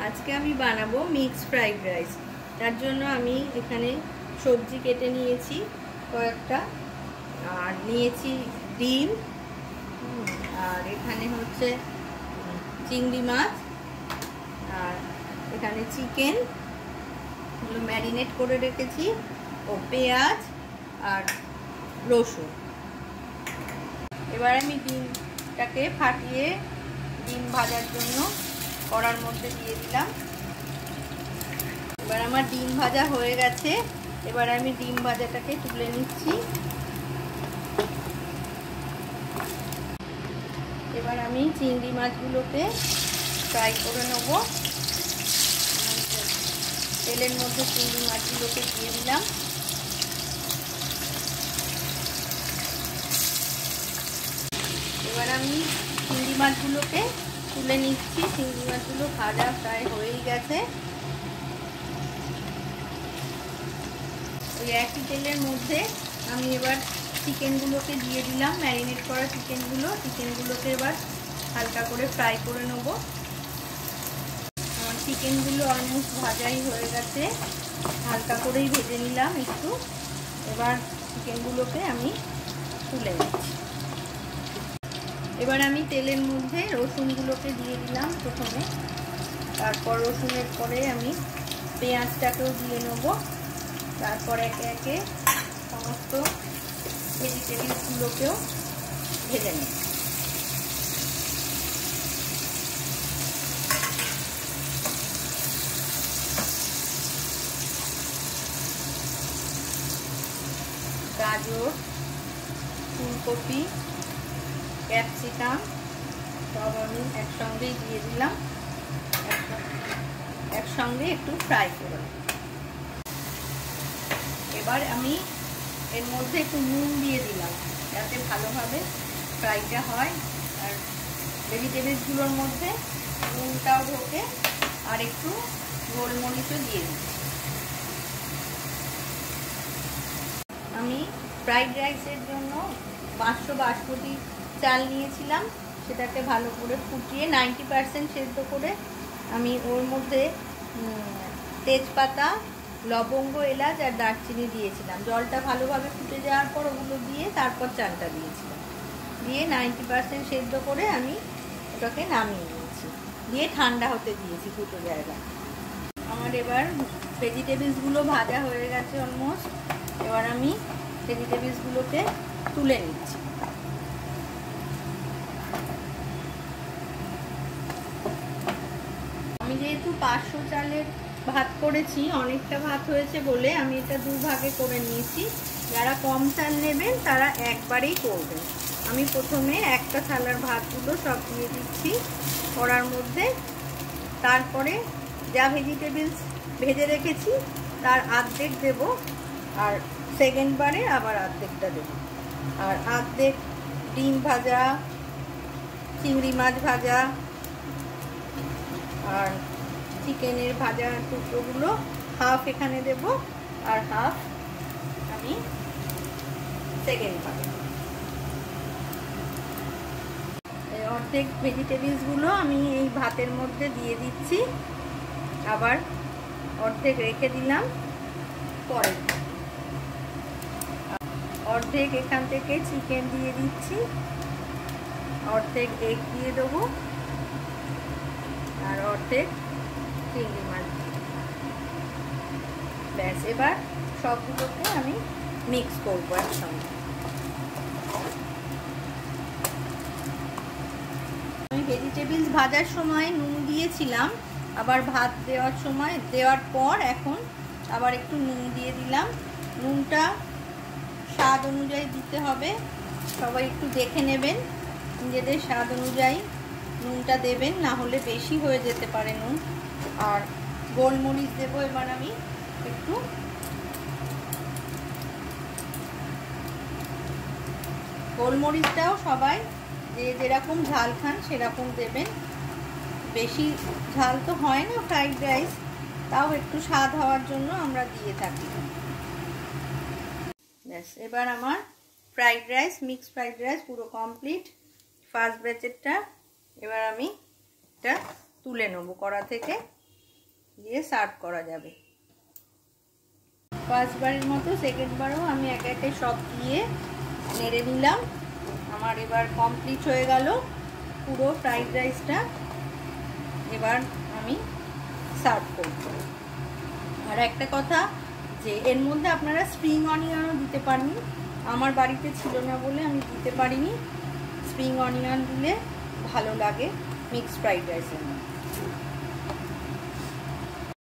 আজকে আমি বানাবো মিক্স ফ্রাইড রাইস। তার জন্য আমি এখানে সবজি কেটে নিয়েছি কয়েকটা, আর নিয়েছি ডিম, আর এখানে হচ্ছে চিংড়ি মাছ, আর এখানে চিকেন এগুলো ম্যারিনেট করে রেখেছি, ও পেঁয়াজ আর রসুন। এবার আমি ডিমটাকে ফাটিয়ে ডিম ভাজার জন্য কড়ার মধ্যে দিয়ে দিলাম। এবার আমার ডিম ভাজা হয়ে গেছে। এবার আমি ডিম ভাজাটাকে তুলে নিচ্ছি। এবার আমি চিংড়ি মাছগুলোকে ফ্রাই করে নেব। তেলের মধ্যে চিংড়ি মাছগুলোকে দিয়ে দিলাম। এবার আমি চিংড়ি মাছগুলোকে তুলে নিচ্ছি। চিংড়ি মাছগুলো ভাজা প্রায় হয়েই গেছে। ওই একই তেলের মধ্যে আমি এবার চিকেনগুলোকে দিয়ে দিলাম, ম্যারিনেট করা চিকেনগুলোকে এবার হালকা করে ফ্রাই করে নেব। আমার চিকেনগুলো অলমোস্ট ভাজাই হয়ে গেছে, হালকা করেই ভেজে নিলাম একটু। এবার চিকেনগুলোকে আমি তুলে নিচ্ছি। এবার আমি তেলের মধ্যে রসুনগুলোকে দিয়ে দিলাম প্রথমে, তারপর রসুনের পরে আমি পেঁয়াজটাকেও দিয়ে নেব, তারপর একে একে সমস্ত ভেজিটেবলসগুলোকেও ভেজে নেব। গাজর, ফুলকপি, ক্যাপসিকাম সব আমি একসঙ্গেই দিয়ে দিলাম, একসঙ্গে একটু ফ্রাই করে। এবার আমি এর মধ্যে একটু নুন দিয়ে দিলাম যাতে ভালোভাবে ফ্রাইটা হয়, আর ভেজিটেবলসগুলোর মধ্যে নুনটাও ঢোকে, আর একটু গোলমরিচও দিয়ে দিচ্ছি। আমি ফ্রাইড রাইসের জন্য 500 বাসমতি চাল নিয়েছিলাম, সেটাকে ভালো করে ফুটিয়ে 90% সেদ্ধ করে আমি ওর মধ্যে তেজপাতা, লবঙ্গ, এলাচ আর দারচিনি দিয়েছিলাম। জলটা ভালোভাবে ফুটে যাওয়ার পর ওগুলো দিয়ে তারপর চালটা দিয়েছিলাম, দিয়ে 90% সেদ্ধ করে আমি ওটাকে নামিয়ে নিয়েছি, দিয়ে ঠান্ডা হতে দিয়েছি দুটো জায়গা। আমার এবার ভেজিটেবলসগুলো ভাজা হয়ে গেছে অলমোস্ট। এবার আমি ভেজিটেবলসগুলোকে তুলে নিচ্ছি। আমি যেহেতু 500 চালের ভাত করেছি, অনেকটা ভাত হয়েছে বলে আমি এটা 2 ভাগে করে নিয়েছি। যারা কম চাল নেবেন তারা একবারেই করবেন। আমি প্রথমে একটা থালার ভাতগুলো সব দিয়ে দিচ্ছি কড়ার মধ্যে, তারপরে যা ভেজিটেবলস ভেজে রেখেছি তার অর্ধেক দেব, আর সেকেন্ড বারে আবার অর্ধেকটা দেব, আর অর্ধেক ডিম ভাজা, চিংড়ি মাছ ভাজা আর চিকেনের ভাজা টুকরোগুলো হাফ এখানে দেব, আর হাফ আমি সেকেন্ড পাবে। অর্ধেক ভেজিটেবলসগুলো আমি এই ভাতের মধ্যে দিয়ে দিচ্ছি, আবার অর্ধেক রেখে দিলাম পরে। অর্ধেক এখান থেকে চিকেন দিয়ে দিচ্ছি, অর্ধেক এগ দিয়ে দেবো, আর অর্ধেক চিংড়ি মাছ। ব্যাস, এবার সবগুলোকে আমি মিক্স করবো একসঙ্গে। আমি ভেজিটেবলস ভাজার সময় নুন দিয়েছিলাম, আবার ভাত দেওয়ার সময় দেওয়ার পর এখন আবার একটু নুন দিয়ে দিলাম। নুনটা স্বাদ অনুযায়ী দিতে হবে, সবাই একটু দেখে নেবেন, নিজেদের স্বাদ অনুযায়ী নুনটা দেবেন, না হলে বেশি হয়ে যেতে পারে নুন। আর গোলমরিচ দেবো এবার আমি একটু, গোলমরিচটাও সবাই যে যেরকম ঝাল খান সেরকম দেবেন। বেশি ঝাল তো হয় না ফ্রাইড রাইস, তাও একটু স্বাদ হওয়ার জন্য আমরা দিয়ে থাকি। ব্যাস, এবার আমার fried rice, mix fried rice পুরো কমপ্লিট, ফার্স্ট ব্যাচেরটা। এবার আমি এটা তুলে নেব কড়া থেকে। দিয়ে সার্ভ করা যাবে। ফার্স্টবারের মতো সেকেন্ডবারও আমি একে একে সব দিয়ে নেড়ে নিলাম। আমার এবার কমপ্লিট হয়ে গেল পুরো ফ্রাইড রাইসটা। এবার আমি সার্ভ করব। আর একটা কথা, যে এর মধ্যে আপনারা স্প্রিং অনিয়নও দিতে পারেন, আমার বাড়িতে ছিল না বলে আমি দিতে পারিনি। স্প্রিং অনিয়ন দিলে ভালো লাগে মিক্সড ফ্রাইড রাইসের মধ্যে।